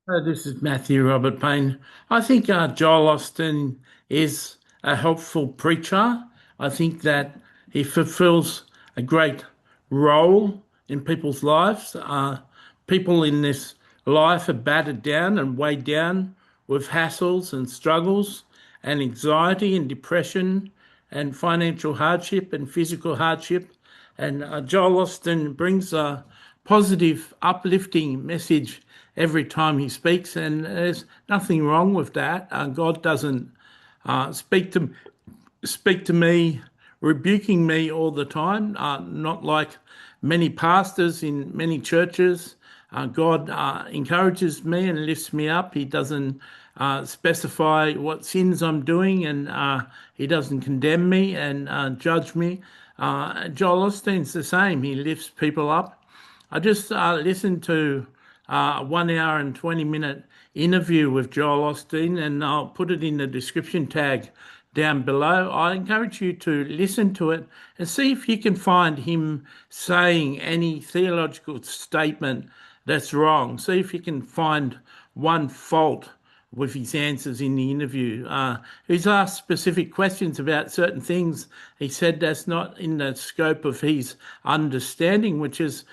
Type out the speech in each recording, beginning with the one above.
This is Matthew Robert Payne. I think Joel Osteen is a helpful preacher. I think that he fulfills a great role in people's lives. People in this life are battered down and weighed down with hassles and struggles and anxiety and depression and financial hardship and physical hardship. And Joel Osteen brings a positive, uplifting message every time he speaks, and there's nothing wrong with that. God doesn't speak to me, rebuking me all the time. Not like many pastors in many churches. God encourages me and lifts me up. He doesn't specify what sins I'm doing, and he doesn't condemn me and judge me. Joel Osteen's the same. He lifts people up. I just listened to a 1 hour and 20-minute interview with Joel Osteen, and I'll put it in the description tag down below. I encourage you to listen to it and see if you can find him saying any theological statement that's wrong. See if you can find one fault with his answers in the interview. He's asked specific questions about certain things. He said that's not in the scope of his understanding, which is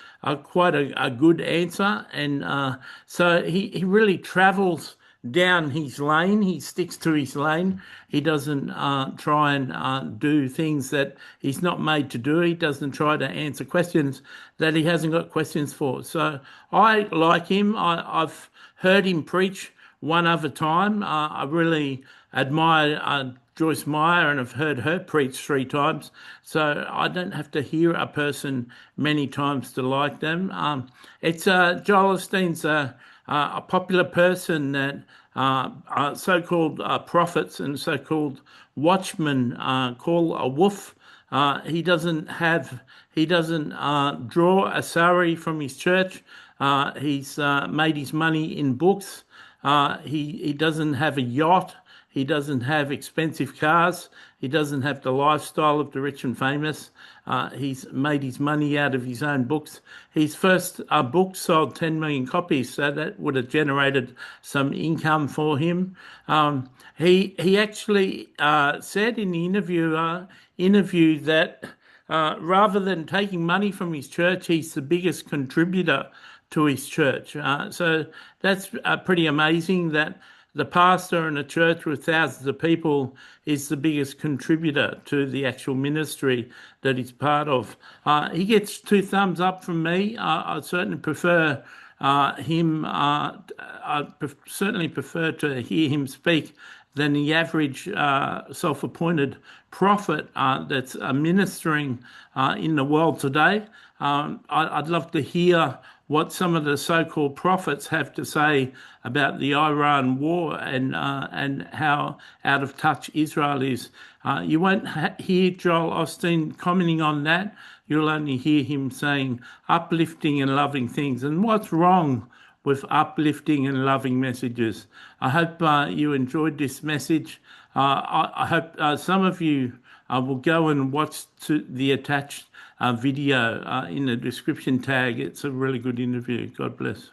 quite a good answer. And so he really travels down his lane. He sticks to his lane. He doesn't try and do things that he's not made to do. He doesn't try to answer questions that he hasn't got questions for. So I like him. I've heard him preach one other time. I really admire Joyce Meyer and have heard her preach 3 times. So I don't have to hear a person many times to like them. It's Joel Osteen's a popular person that so-called prophets and so-called watchmen call a wolf. He doesn't draw a salary from his church. He's made his money in books. He doesn't have a yacht. He doesn't have expensive cars. He doesn't have the lifestyle of the rich and famous. He's made his money out of his own books. His first book sold 10 million copies, so that would have generated some income for him. He actually said in the interview that rather than taking money from his church, he's the biggest contributor to his church. So that's pretty amazing that the pastor in a church with thousands of people is the biggest contributor to the actual ministry that he's part of. He gets 2 thumbs up from me. I certainly prefer him. Certainly prefer to hear him speak than the average self-appointed prophet that's ministering in the world today. I'd love to hear what some of the so-called prophets have to say about the Iran war and how out of touch Israel is. You won't hear Joel Osteen commenting on that. You'll only hear him saying uplifting and loving things. And what's wrong with uplifting and loving messages? I hope you enjoyed this message. I hope some of you will go and watch the attached video in the description tag. It's a really good interview. God bless.